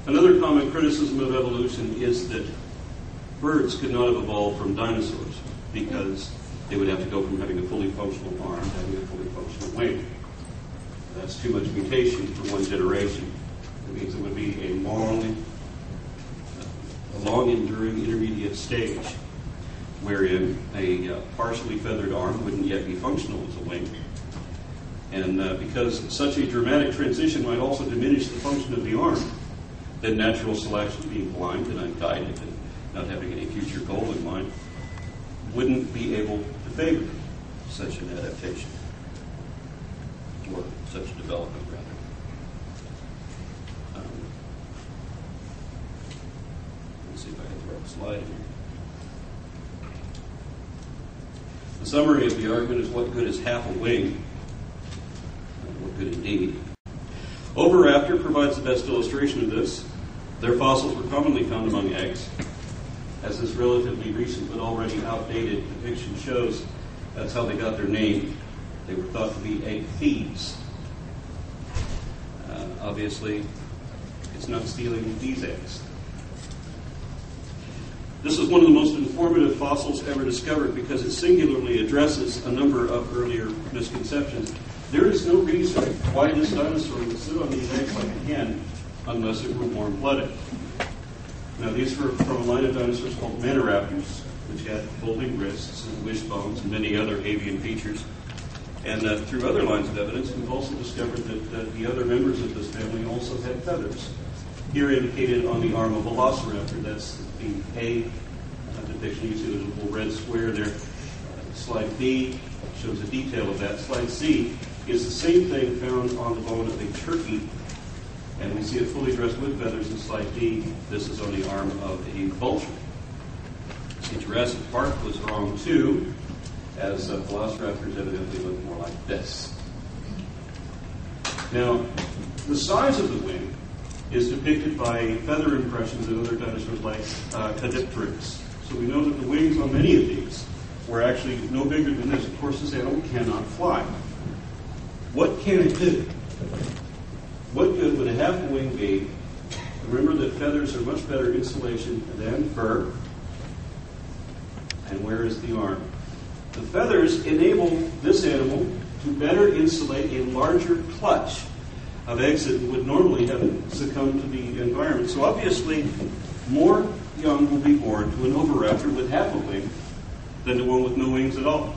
Another common criticism of evolution is that birds could not have evolved from dinosaurs because they would have to go from having a fully functional arm to having a fully functional wing. That's too much mutation for one generation. It means it would be a long enduring intermediate stage wherein a partially feathered arm wouldn't yet be functional as a wing. And because such a dramatic transition might also diminish the function of the arm, then natural selection, being blind and unguided and not having any future goal in mind, wouldn't be able to favor such an adaptation, or such a development, rather. Let's see if I can throw a slide in here. The summary of the argument is, what good is half a wing? What good indeed. Oviraptor provides the best illustration of this. Their fossils were commonly found among eggs. As this relatively recent but already outdated depiction shows, that's how they got their name. They were thought to be egg thieves. Obviously, it's not stealing these eggs. This is one of the most informative fossils ever discovered because it singularly addresses a number of earlier misconceptions. There is no reason why this dinosaur would sit on these eggs like a hen unless it were warm-blooded. Now, these were from a line of dinosaurs called Maniraptors, which had folding wrists and wishbones and many other avian features. And through other lines of evidence, we've also discovered that the other members of this family also had feathers. Here indicated on the arm of a velociraptor, that's the A depiction. You see there's a little red square there. Slide B shows a detail of that. Slide C is the same thing found on the bone of a turkey, and we see it fully dressed with feathers in slide D. This is on the arm of a vulture. See, Jurassic Park was wrong too, as velociraptors evidently look more like this. Now, the size of the wing is depicted by feather impressions of other dinosaurs like Caudipteryx. So we know that the wings on many of these were actually no bigger than this. Of course, this animal cannot fly. What can it do? What good would a half a wing be? Remember that feathers are much better insulation than fur. And where is the arm? The feathers enable this animal to better insulate a larger clutch of eggs that would normally have succumbed to the environment. So obviously, more young will be born to an oviraptor with half a wing than to one with no wings at all.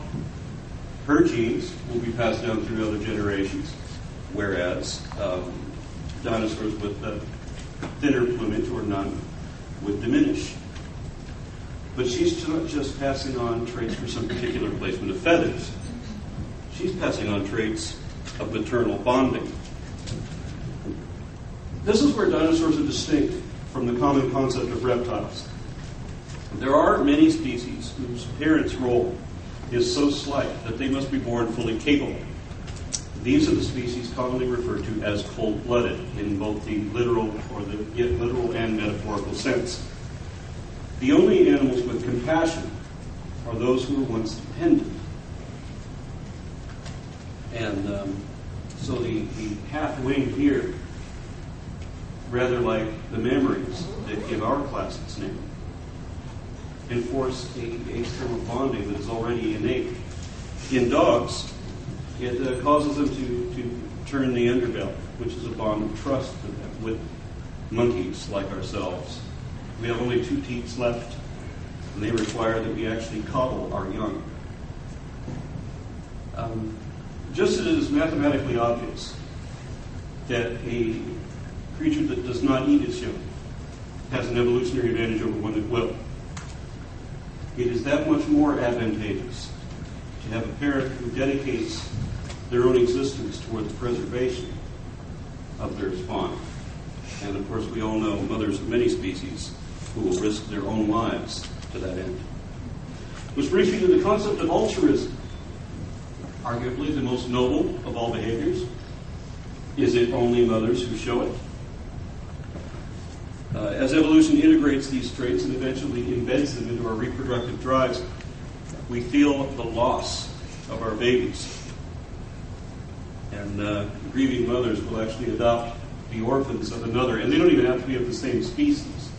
Her genes will be passed down through other generations, whereas dinosaurs with thinner plumage or none would diminish. But she's not just passing on traits for some particular placement of feathers. She's passing on traits of maternal bonding. This is where dinosaurs are distinct from the common concept of reptiles. There are many species whose parents' role is so slight that they must be born fully capable. These are the species commonly referred to as cold-blooded in both the literal and metaphorical sense. The only animals with compassion are those who were once dependent. And so the half wing here, rather like the mammaries that give our class its name, enforce a term of bonding that is already innate. In dogs, it causes them to turn the underbelly, which is a bond of trust for them with monkeys like ourselves. We have only 2 teats left, and they require that we actually coddle our young. Just as it is mathematically obvious that a creature that does not eat its young has an evolutionary advantage over one that will, it is that much more advantageous to have a parent who dedicates their own existence toward the preservation of their spawn. And of course, we all know mothers of many species who will risk their own lives to that end. Which brings me to the concept of altruism, arguably the most noble of all behaviors. Is it only mothers who show it? As evolution integrates these traits and eventually embeds them into our reproductive drives, we feel the loss of our babies. And grieving mothers will actually adopt the orphans of another, and they don't even have to be of the same species.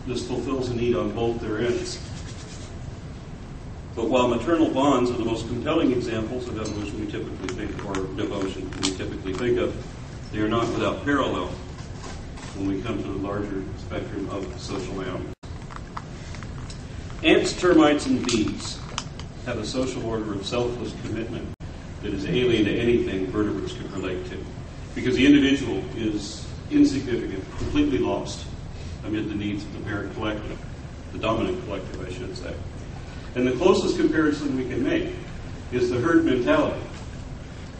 This fulfills a need on both their ends. But while maternal bonds are the most compelling examples of evolution we typically think of, or devotion we typically think of, they are not without parallel when we come to the larger spectrum of social animals. Ants, termites, and bees have a social order of selfless commitment that is alien to anything vertebrates could relate to, because the individual is insignificant, completely lost amid the needs of the parent collective, the dominant collective, I should say. And the closest comparison we can make is the herd mentality.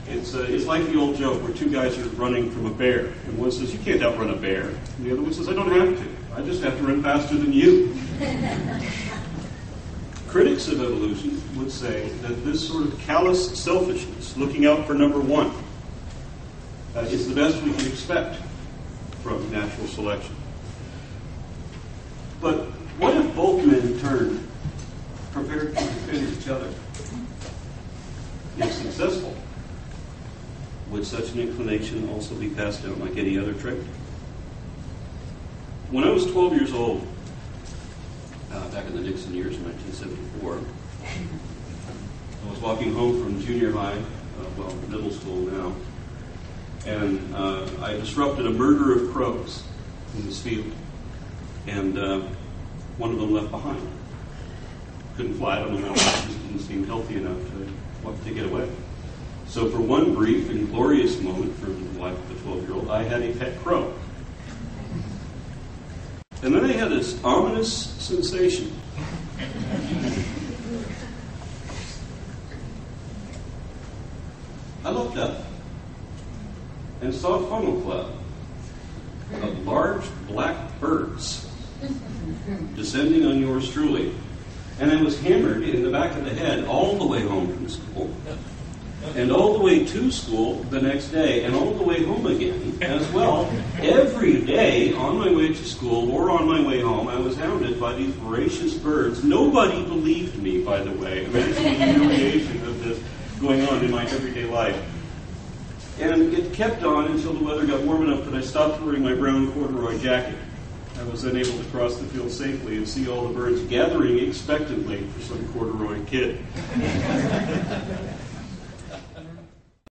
It's like the old joke where two guys are running from a bear, and one says, "You can't outrun a bear," and the other one says, "I don't have to. I just have to run faster than you." Critics of evolution would say that this sort of callous selfishness, looking out for number one, is the best we can expect from natural selection. But what if both men turned prepared to defend each other? If successful, would such an inclination also be passed down like any other trait? When I was 12 years old, back in the Nixon years, 1974, I was walking home from junior high, middle school now, and I disrupted a murder of crows in this field, and one of them left behind. Couldn't fly it on the mountain, just didn't seem healthy enough to get away. So for one brief and glorious moment for the life of a 12-year-old, I had a pet crow. And then I had this ominous sensation. I looked up and saw a funnel cloud of large black birds descending on yours truly. And I was hammered in the back of the head all the way home from school, and all the way to school the next day, and all the way home again as well. Every day on my way to school or on my way home, I was hounded by these voracious birds. Nobody believed me, by the way. Imagine the humiliation of this going on in my everyday life. And it kept on until the weather got warm enough that I stopped wearing my brown corduroy jacket. I was then able to cross the field safely and see all the birds gathering expectantly for some corduroy kid.